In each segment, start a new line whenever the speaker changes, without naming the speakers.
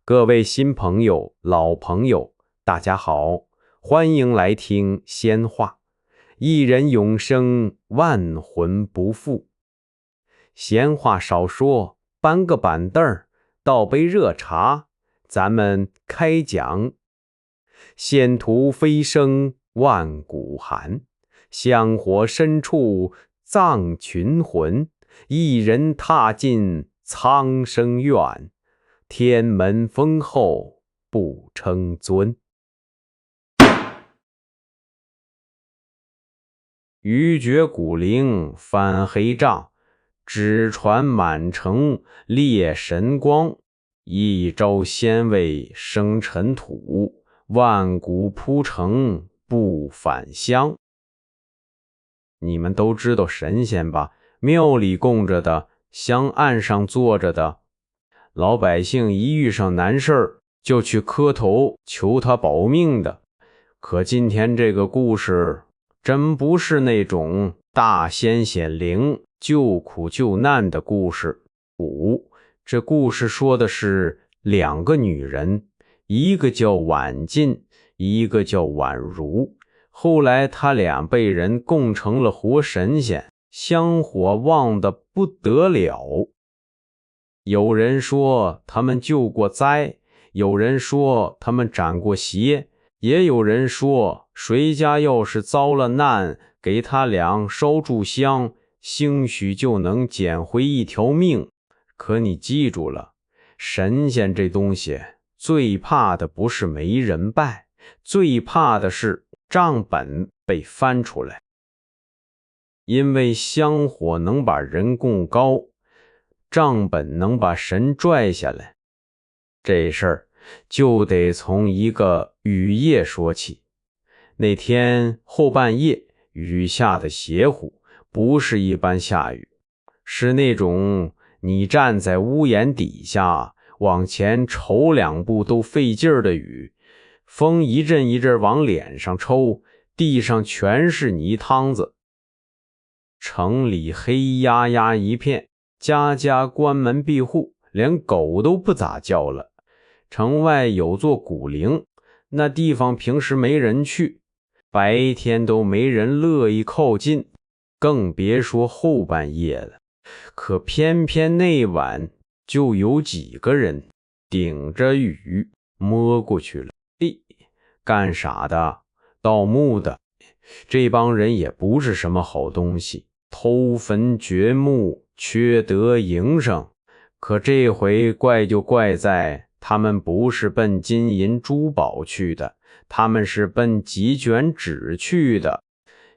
各位新朋友、老朋友，大家好，欢迎来听仙话。一人永生，万魂不复。闲话少说，搬个板凳儿，倒杯热茶，咱们开讲。仙途飞升万古寒，香火深处葬群魂。一人踏进苍生院，天门封后不称尊。鱼绝古灵翻黑帐，纸船满城裂神光。一朝仙位生尘土，万古铺成不返乡。你们都知道神仙吧？庙里供着的，香案上坐着的，老百姓一遇上难事儿就去磕头求他保命的。可今天这个故事真不是那种大仙显灵救苦救难的故事。这故事说的是两个女人，一个叫婉进，一个叫婉如。后来他俩被人供成了活神仙，香火旺得不得了。有人说他们救过灾，有人说他们斩过邪，也有人说谁家要是遭了难，给他俩烧炷香，兴许就能捡回一条命。可你记住了，神仙这东西最怕的不是没人拜，最怕的是账本被翻出来。因为香火能把人供高，账本能把神拽下来。这事儿就得从一个雨夜说起。那天后半夜，雨下得邪乎，不是一般下雨，是那种你站在屋檐底下往前瞅两步都费劲儿的雨，风一阵一阵往脸上抽，地上全是泥汤子。城里黑压压一片，家家关门闭户，连狗都不咋叫了。城外有座古陵，那地方平时没人去，白天都没人乐意靠近，更别说后半夜了。可偏偏那晚就有几个人顶着雨摸过去了。干啥的？盗墓的。这帮人也不是什么好东西，偷坟掘墓，缺德营生。可这回怪就怪在他们不是奔金银珠宝去的，他们是奔几卷纸去的。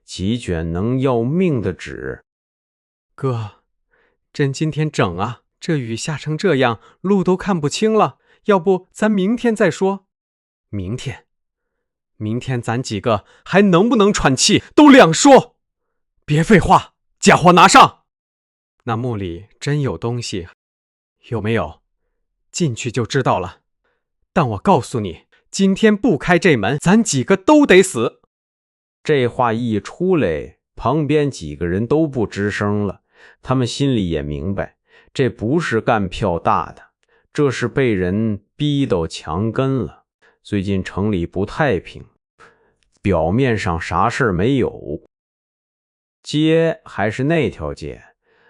几卷能要命的纸。
哥，朕今天整啊，这雨下成这样，路都看不清了，要不咱明天再说。明天咱几个还能不能喘气都两说。别废话，家伙拿上。那墓里真有东西，有没有？进去就知道了。但我告诉你，今天不开这门，咱几个都得死。
这话一出来，旁边几个人都不吱声了。他们心里也明白，这不是干票大的，这是被人逼到墙根了。最近城里不太平，表面上啥事没有，街还是那条街，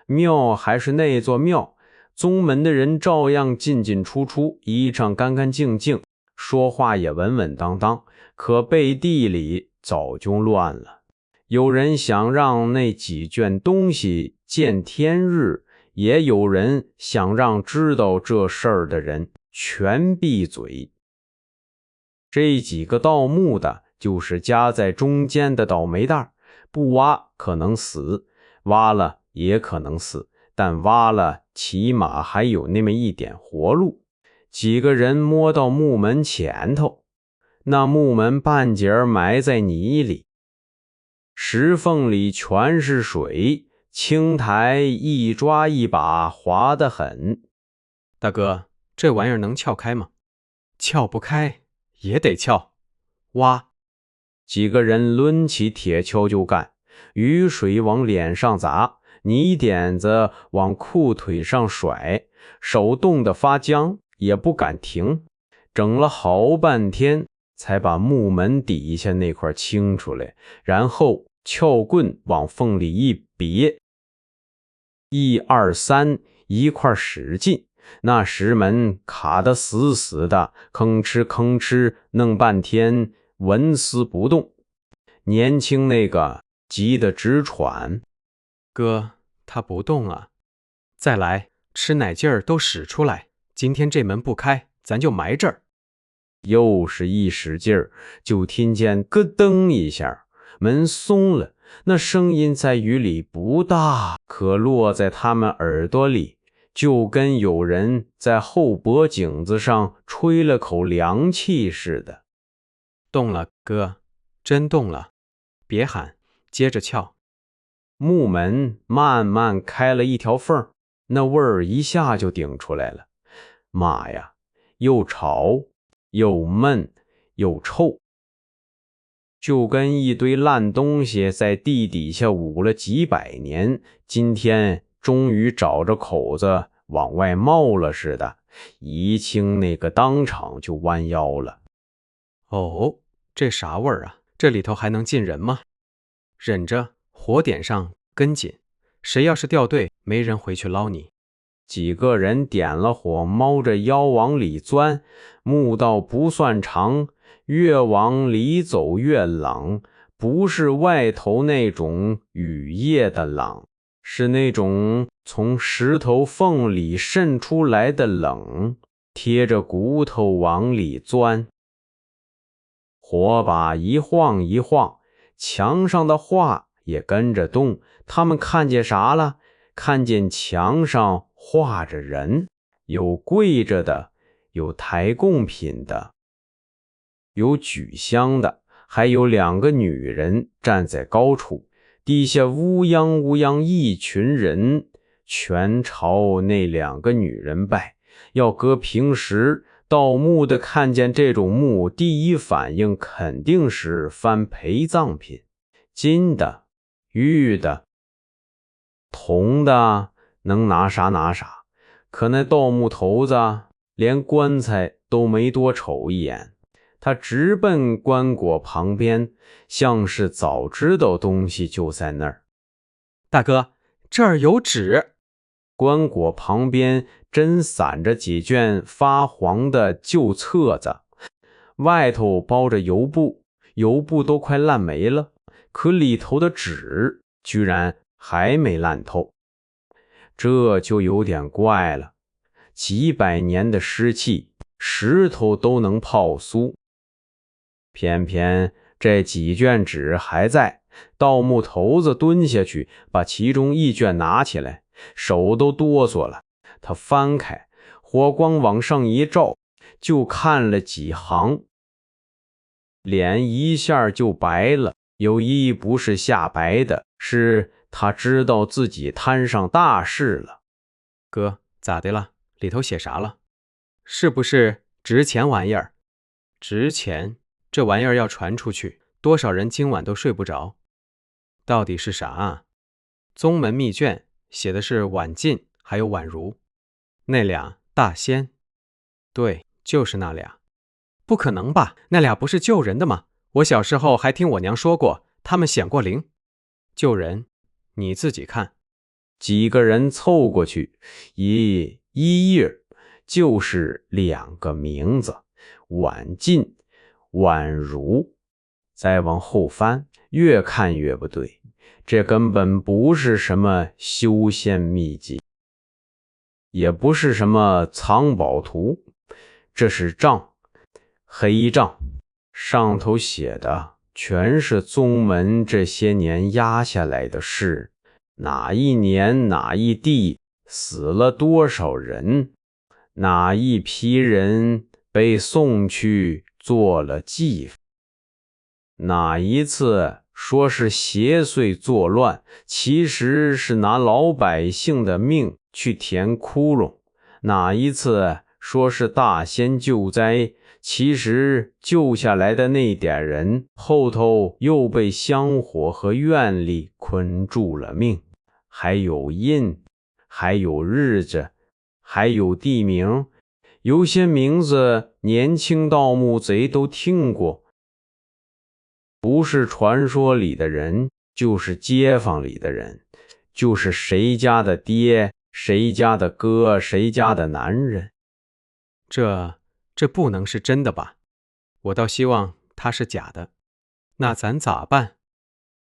庙还是那座庙，宗门的人照样进进出出，衣裳干干净净，说话也稳稳当当。可背地里早就乱了。有人想让那几卷东西见天日，也有人想让知道这事儿的人全闭嘴。这几个盗墓的就是夹在中间的倒霉蛋，不挖可能死，挖了也可能死，但挖了起码还有那么一点活路。几个人摸到墓门前头，那墓门半截埋在泥里，石缝里全是水，青苔一抓一把，滑得很。
大哥，这玩意儿能撬开吗？撬不开也得撬。挖。
几个人抡起铁锹就干，雨水往脸上砸，泥点子往裤腿上甩，手冻得发僵，也不敢停，整了好半天才把木门底下那块清出来，然后撬棍往缝里一别，1、2、3，一块使劲，那石门卡得死死的，吭哧吭哧弄半天纹丝不动。年轻那个急得直喘，
哥，他不动啊，再来，吃奶劲儿都使出来，今天这门不开，咱就埋这儿。
又是一使劲儿，就听见咯噔一下，门松了。那声音在雨里不大，可落在他们耳朵里，就跟有人在后脖颈子上吹了口凉气似的。
动了，哥，真动了，别喊，接着撬。
木门慢慢开了一条缝，那味儿一下就顶出来了。妈呀，又吵又闷又臭，就跟一堆烂东西在地底下捂了几百年，今天终于找着口子往外冒了似的。怡清那个当场就弯腰了。
哦，这啥味儿啊？这里头还能进人吗？忍着，火点上，跟紧，谁要是掉队，没人回去捞你。
几个人点了火，猫着腰往里钻，墓道不算长，越往里走越冷，不是外头那种雨夜的冷，是那种从石头缝里渗出来的冷，贴着骨头往里钻。火把一晃一晃，墙上的画也跟着动。他们看见啥了？看见墙上画着人，有跪着的，有抬贡品的，有举香的，还有2个女人站在高处，地下乌泱乌泱一群人，全朝那2个女人拜。要搁平时，盗墓的看见这种墓，第一反应肯定是翻陪葬品，金的、玉的、铜的，能拿啥拿啥。可那盗墓头子连棺材都没多瞅一眼，他直奔棺椁旁边，像是早知道东西就在那儿。
大哥，这儿有纸。
棺椁旁边真散着几卷发黄的旧册子，外头包着油布，油布都快烂没了，可里头的纸居然还没烂透。这就有点怪了，几百年的湿气，石头都能泡酥，偏偏这几卷纸还在。盗墓头子蹲下去，把其中一卷拿起来，手都哆嗦了。他翻开，火光往上一照，就看了几行，脸一下就白了。有一不是吓白的，是他知道自己摊上大事了。
哥，咋的了？里头写啥了？是不是值钱玩意儿？值钱，这玩意儿要传出去，多少人今晚都睡不着。到底是啥啊？宗门秘卷，写的是婉进还有婉如，那俩大仙。对，就是那俩。不可能吧？那俩不是救人的吗？我小时候还听我娘说过，他们显过灵。救人，你自己看。
几个人凑过去，一页就是2个名字，婉进、婉如。再往后翻，越看越不对，这根本不是什么修仙秘籍，也不是什么藏宝图，这是账，黑账，上头写的全是宗门这些年压下来的事，哪一年哪一地死了多少人，哪一批人被送去做了祭，哪一次说是邪祟作乱，其实是拿老百姓的命去填窟窿，哪一次说是大仙救灾，其实救下来的那点人后头又被香火和愿力捆住了命，还有印，还有日子，还有地名，有些名字年轻盗墓贼都听过，不是传说里的人，就是街坊里的人，就是谁家的爹，谁家的哥，谁家的男人。
这不能是真的吧？我倒希望它是假的。那咱咋办？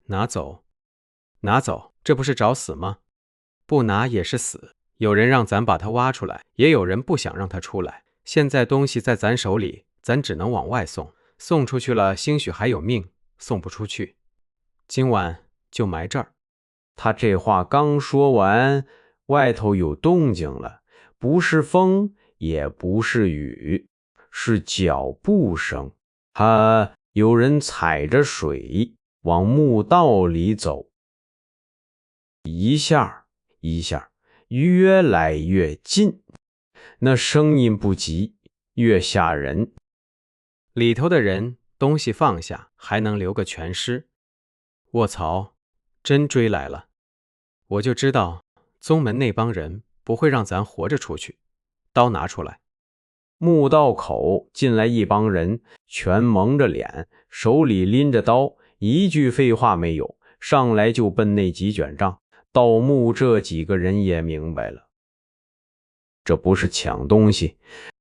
拿走，拿走，这不是找死吗？不拿也是死。有人让咱把它挖出来，也有人不想让它出来。现在东西在咱手里，咱只能往外送。送出去了，兴许还有命；送不出去，今晚就埋这儿。
他这话刚说完，外头有动静了，不是风，也不是雨，是脚步声。有人踩着水往墓道里走，一下一下，越来越近，那声音不急，越吓人。
里头的人东西放下，还能留个全尸。卧槽，真追来了！我就知道宗门那帮人不会让咱活着出去。刀拿出来。
墓道口进来一帮人，全蒙着脸，手里拎着刀，一句废话没有，上来就奔那几卷账。盗墓这几个人也明白了，这不是抢东西，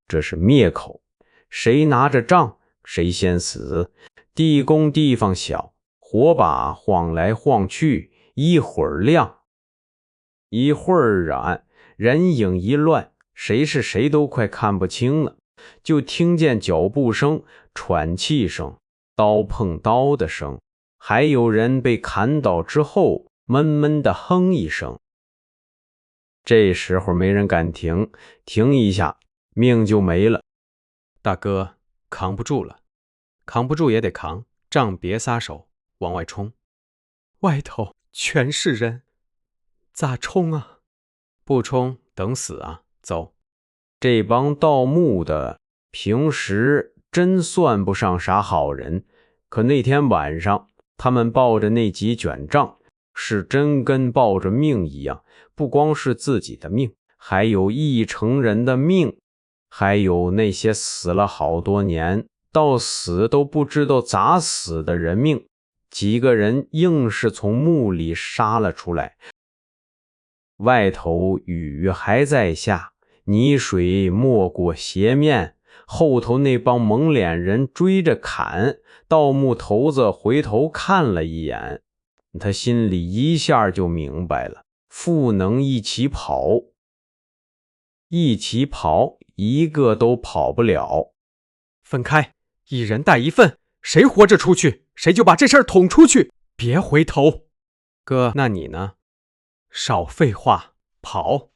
这是灭口，谁拿着账谁先死。地宫地方小，火把晃来晃去，一会儿亮，一会儿染，人影一乱，谁是谁都快看不清了。就听见脚步声、喘气声、刀碰刀的声，还有人被砍倒之后闷闷地哼一声。这时候没人敢停，停一下命就没了。
大哥，扛不住了，扛不住也得扛，仗别撒手，往外冲。外头全是人，咋冲啊？不冲等死啊！走。
这帮盗墓的平时真算不上啥好人，可那天晚上他们抱着那几卷账，是真跟抱着命一样，不光是自己的命，还有一城人的命，还有那些死了好多年到死都不知道咋死的人命。几个人硬是从墓里杀了出来，外头雨还在下，泥水没过鞋面，后头那帮蒙脸人追着砍。盗墓头子回头看了一眼，他心里一下就明白了，不能一起跑，一起跑一个都跑不了。
分开，一人带一份，谁活着出去，谁就把这事儿捅出去，别回头。哥，那你呢？少废话，跑。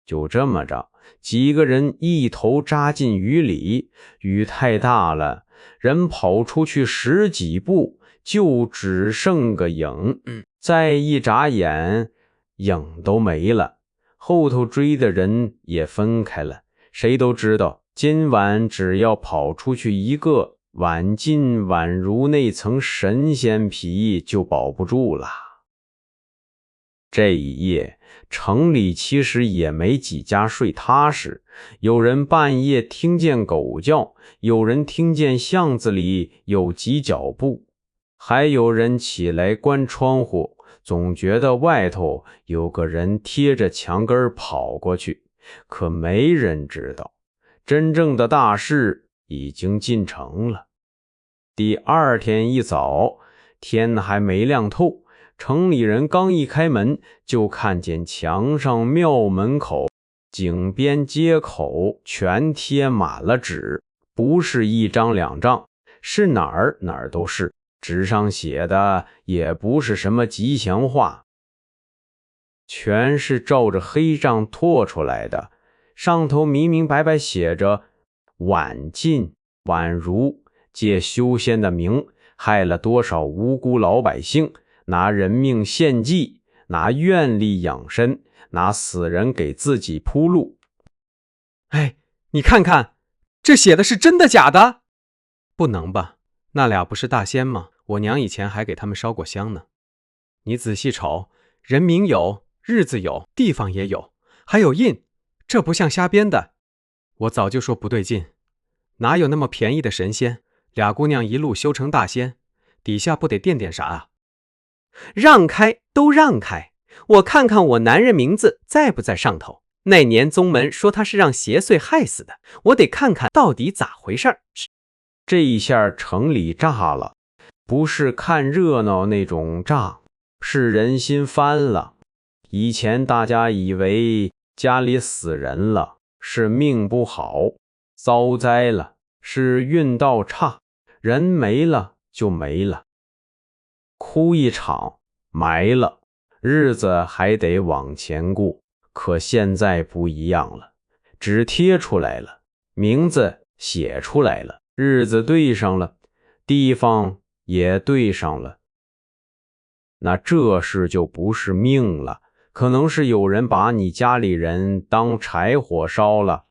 就这么着，几个人一头扎进雨里，雨太大了，人跑出去10几步，就只剩个影，再一眨眼，影都没了。后头追的人也分开了，谁都知道，今晚只要跑出去一个，晚进宛如那层神仙皮就保不住了。这一夜，城里其实也没几家睡踏实，有人半夜听见狗叫，有人听见巷子里有几脚步，还有人起来关窗户，总觉得外头有个人贴着墙根跑过去。可没人知道，真正的大事已经进城了。第二天一早，天还没亮透，城里人刚一开门，就看见墙上庙门口、井边街口全贴满了纸，不是一张两张，是哪儿都是。纸上写的也不是什么吉祥话，全是照着黑账拓出来的，上头明明白白写着晚进宛如借修仙的名，害了多少无辜老百姓，拿人命献祭，拿愿力养身，拿死人给自己铺路。
哎，你看看，这写的是真的假的？不能吧，那俩不是大仙吗？我娘以前还给他们烧过香呢。你仔细瞅，人名有，日子有，地方也有，还有印，这不像瞎编的。我早就说不对劲，哪有那么便宜的神仙？俩姑娘一路修成大仙，底下不得垫点啥啊？
让开，都让开！我看看我男人名字在不在上头。那年宗门说他是让邪祟害死的，我得看看到底咋回事儿。
这一下城里炸了，不是看热闹那种炸，是人心翻了。以前大家以为家里死人了，是命不好，遭灾了，是运道差，人没了就没了，哭一场，埋了，日子还得往前过。可现在不一样了，纸贴出来了，名字写出来了，日子对上了，地方也对上了。那这事就不是命了，可能是有人把你家里人当柴火烧了。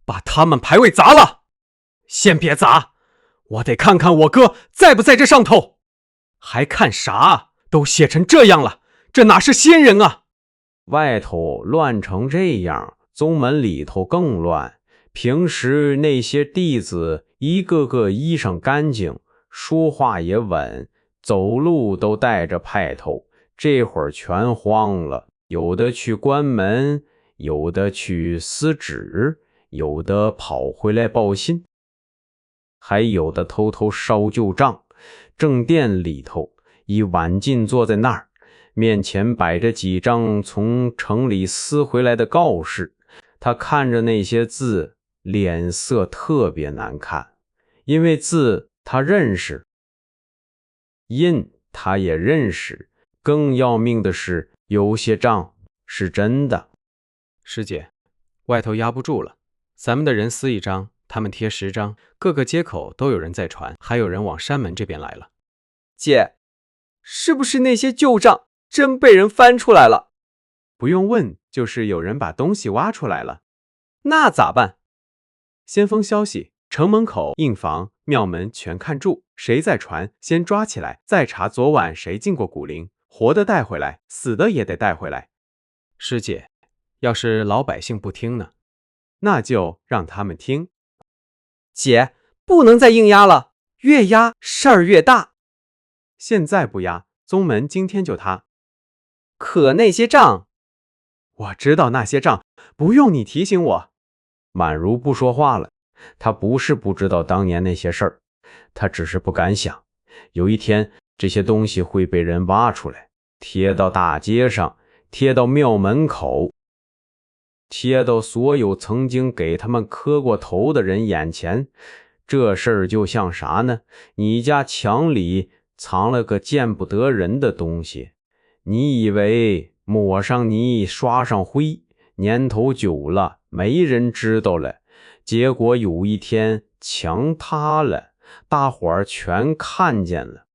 把他们牌位砸了！先别砸，我得看看我哥在不在这上头。还看啥？都写成这样了，这哪是仙人啊！
外头乱成这样，宗门里头更乱。平时那些弟子一个个衣裳干净，说话也稳，走路都带着派头，这会儿全慌了，有的去关门，有的去撕纸，有的跑回来报信，还有的偷偷烧旧账。正殿里头，一晚进坐在那儿，面前摆着几张从城里撕回来的告示，他看着那些字，脸色特别难看，因为字他认识，印他也认识，更要命的是，有些账是真的。
师姐，外头压不住了，咱们的人撕一张，他们贴10张，各个街口都有人在传，还有人往山门这边来了。
姐，是不是那些旧账真被人翻出来了？
不用问，就是有人把东西挖出来了。
那咋办？
先锋消息，城门口、印房、庙门全看住，谁在传，先抓起来，再查昨晚谁进过古陵，活的带回来，死的也得带回来。师姐，要是老百姓不听呢？那就让他们听。
姐，不能再硬压了，越压事儿越大。
现在不压，宗门今天就塌。
可那些账……
我知道那些账，不用你提醒我。
满如不说话了，他不是不知道当年那些事儿，他只是不敢想，有一天这些东西会被人挖出来，贴到大街上，贴到庙门口，贴到所有曾经给他们磕过头的人眼前。这事儿就像啥呢？你家墙里藏了个见不得人的东西，你以为抹上泥刷上灰，年头久了没人知道了，结果有一天墙塌了，大伙儿全看见了。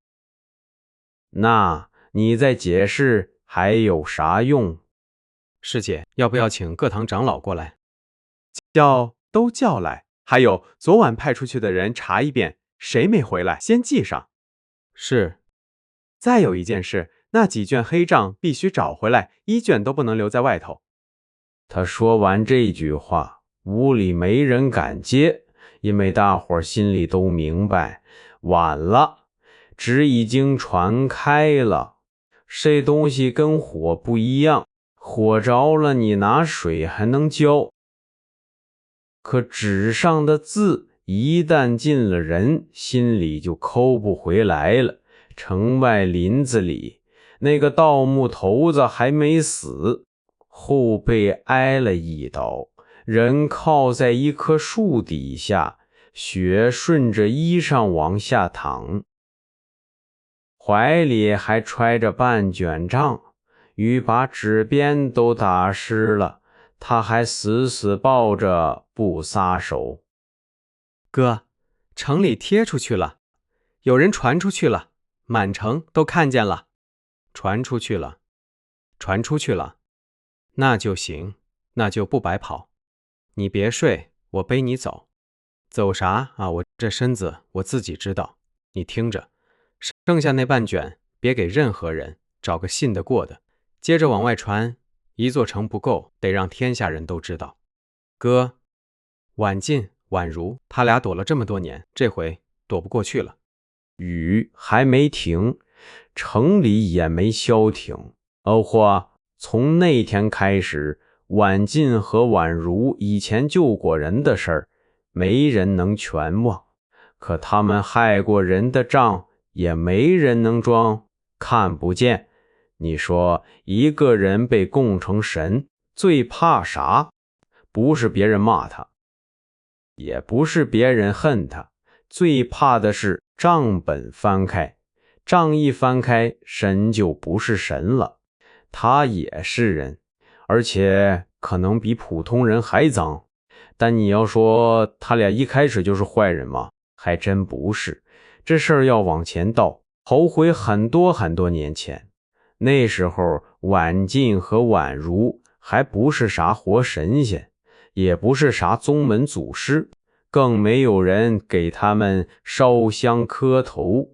那你再解释还有啥用？
师姐，要不要请各堂长老过来？都叫来。还有昨晚派出去的人查一遍，谁没回来先记上。是。再有一件事，那几卷黑账必须找回来，1卷都不能留在外头。
他说完这句话，屋里没人敢接，因为大伙儿心里都明白，晚了，纸已经传开了。这东西跟火不一样，火着了你拿水还能浇，可纸上的字一旦进了人心里就抠不回来了。城外林子里，那个盗墓头子还没死，后背挨了一刀，人靠在一棵树底下，血顺着衣裳往下淌，怀里还揣着半卷账，雨把纸边都打湿了，他还死死抱着不撒手。
哥，城里贴出去了，有人传出去了，满城都看见了。传出去了，那就行，那就不白跑。你别睡，我背你走。走啥啊？我这身子我自己知道，你听着，剩下那半卷别给任何人，找个信得过的，接着往外传，一座城不够，得让天下人都知道。哥，婉进、婉如，他俩躲了这么多年，这回躲不过去了。
雨还没停，城里也没消停。或从那天开始，婉进和婉如以前救过人的事儿，没人能全忘。可他们害过人的账，也没人能装看不见。你说一个人被供成神，最怕啥？不是别人骂他，也不是别人恨他，最怕的是账本翻开。账一翻开，神就不是神了，他也是人，而且可能比普通人还脏。但你要说他俩一开始就是坏人吗？还真不是。这事儿要往前倒，头回很多很多年前。那时候婉进和婉如还不是啥活神仙，也不是啥宗门祖师，更没有人给他们烧香磕头。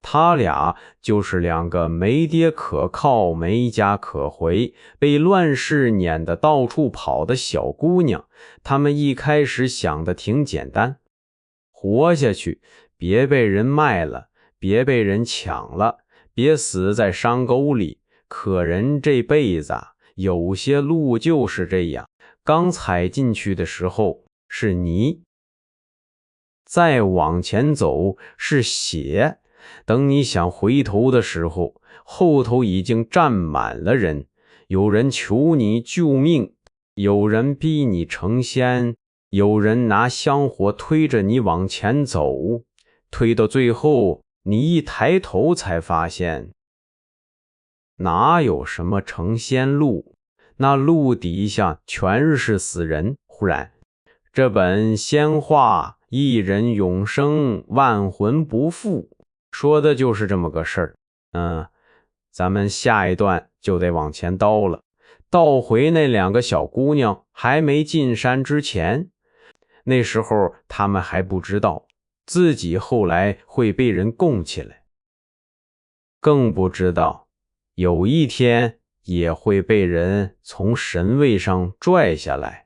他俩就是两个没爹可靠、没家可回、被乱世撵得到处跑的小姑娘。他们一开始想的挺简单，活下去，别被人卖了，别被人抢了，别死在山沟里。可人这辈子有些路就是这样，刚踩进去的时候是泥，再往前走是血，等你想回头的时候，后头已经站满了人，有人求你救命，有人逼你成仙，有人拿香火推着你往前走，推到最后，你一抬头才发现，哪有什么成仙路，那路底下全是死人。忽然，这本仙话一人永生，万魂不复，说的就是这么个事儿。咱们下一段就得往前倒了，倒回那两个小姑娘还没进山之前。那时候他们还不知道自己后来会被人供起来，更不知道有一天也会被人从神位上拽下来。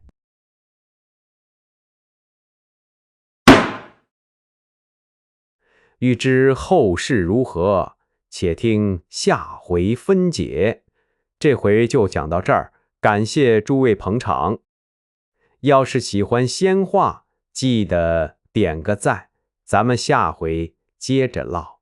欲知后事如何，且听下回分解。这回就讲到这儿，感谢诸位捧场。要是喜欢仙话，记得点个赞，咱们下回接着唠。